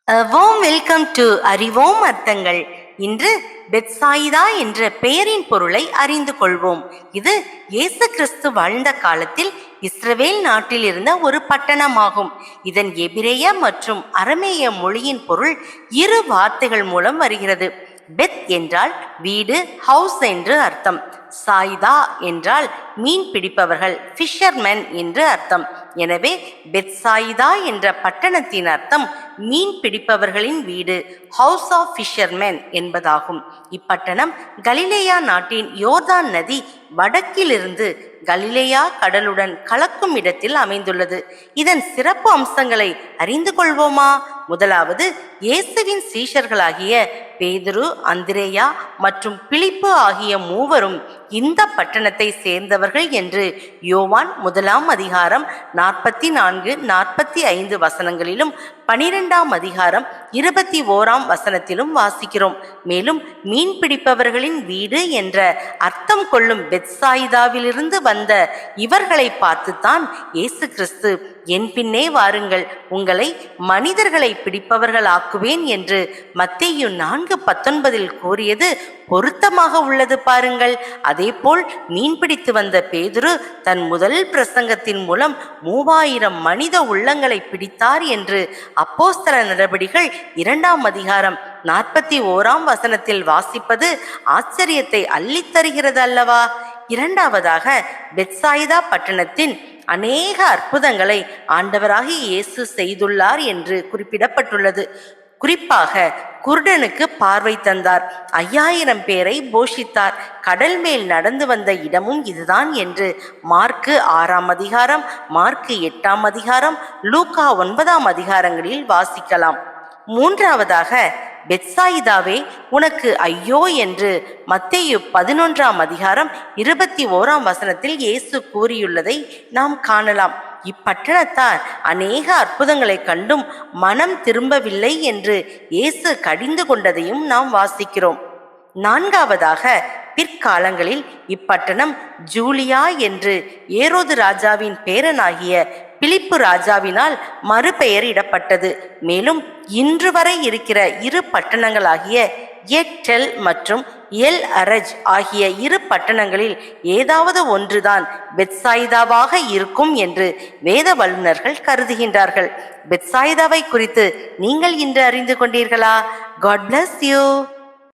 warm welcome to அறிவோம் அர்த்தங்கள். இன்று பெத்சாயிதா என்ற பெயரின் பொருளை அறிந்து கொள்வோம். இது இயேசு கிறிஸ்து வாழ்ந்த காலத்தில் இஸ்ரவேல் நாட்டில் இருந்த ஒரு பட்டணமாகும். இதன் எபிரேய மற்றும் அரமேய மொழியின் பொருள் இரு வார்த்தைகள் மூலம் வருகிறது. பெத் என்றால் வீடு, ஹவுஸ் என்று அர்த்தம். சாயிதா என்றால் மீன் பிடிப்பவர்கள், ஃபிஷர்மேன் என்று அர்த்தம். எனவே பெத்சாயிதா என்ற பட்டணத்தின் அர்த்தம் மீன் பிடிப்பவர்களின் வீடு, ஹவுஸ் ஆஃப் ஃபிஷர்மேன் என்பதாகும். இப்பட்டணம் கலிலேயா நாட்டின் யோர்தான் நதி வடக்கிலிருந்து கலிலேயா கடலுடன் கலக்கும் இடத்தில் அமைந்துள்ளது. இதன் சிறப்பு அம்சங்களை அறிந்து கொள்வோமா? முதலாவது, இயேசுவின் சீஷர்களாகிய பேதுரு, அந்திரேயா மற்றும் பிலிப்பு ஆகிய மூவரும் இந்த பட்டணத்தை சேர்ந்தவர்கள் என்று யோவான் 1 அதிகாரம் 44-45 வசனங்களிலும் 12 அதிகாரம் 21 வசனத்திலும் வாசிக்கிறோம். மேலும் மீன் பிடிப்பவர்களின் வீடு என்ற அர்த்தம் கொள்ளும் பெத்சாயிதாவிலிருந்து வந்த இவர்களை பார்த்துத்தான் இயேசு கிறிஸ்து, என் பின்னே வாருங்கள், உங்களை மனிதர்களை பிடிப்பவர்கள் ஆக்குவேன் என்று மத்தேயு 4:19 கூறியது பொருத்தமாக உள்ளது பாருங்கள். அதே போல் மீன் பிடித்து வந்த பேதுரு தன் முதல் பிரசங்கத்தின் மூலம் 3000 மனித உள்ளங்களை பிடித்தார் என்று அப்போஸ்தல நடபடிகள் 2 அதிகாரம் 41 வசனத்தில் வாசிப்பது ஆச்சரியத்தை அள்ளித்தருகிறது அல்லவா? இரண்டாவதாக, பெத்சாயிதா பட்டணத்தின் அநேக அற்புதங்களை ஆண்டவராகிய இயேசு செய்துள்ளார் என்று குறிப்பிடப்பட்டுள்ளது. குறிப்பாக குருடனுக்கு பார்வை தந்தார், 5000 பேரை போஷித்தார், கடல் மேல் நடந்து வந்த இடமும் இதுதான் என்று மார்க்கு 6 அதிகாரம், மார்க்கு 8 அதிகாரம், லூக்கா 9 அதிகாரங்களில் வாசிக்கலாம். மூன்றாவதாக, பெத்சாயிதாவே உனக்கு ஐயோ என்று மத்தேயு 11 அதிகாரம் 21 வசனத்தில் இயேசு கூறியுள்ளதை நாம் காணலாம். இப்பட்டணத்தார் அநேக அற்புதங்களை கண்டும் மனம் திரும்பவில்லை என்று இயேசு கடிந்து கொண்டதையும் நாம் வாசிக்கிறோம். நான்காவதாக, பிற்காலங்களில் இப்பட்டணம் ஜூலியா என்று ஏரோது ராஜாவின் பேரனாகிய பிலிப்பு ராஜாவினால் மறுபெயர் இடப்பட்டது. மேலும் இன்று வரை இருக்கிற இரு பட்டணங்களாகிய எட்டெல் மற்றும் எல் அரஜ் ஆகிய இரு பட்டணங்களில் ஏதாவது ஒன்றுதான் பெத்சாயிதாவாக இருக்கும் என்று வேத வல்லுநர்கள் கருதுகின்றார்கள். பெத்சாயிதாவை குறித்து நீங்கள் இன்று அறிந்து கொண்டீர்களா? God bless you.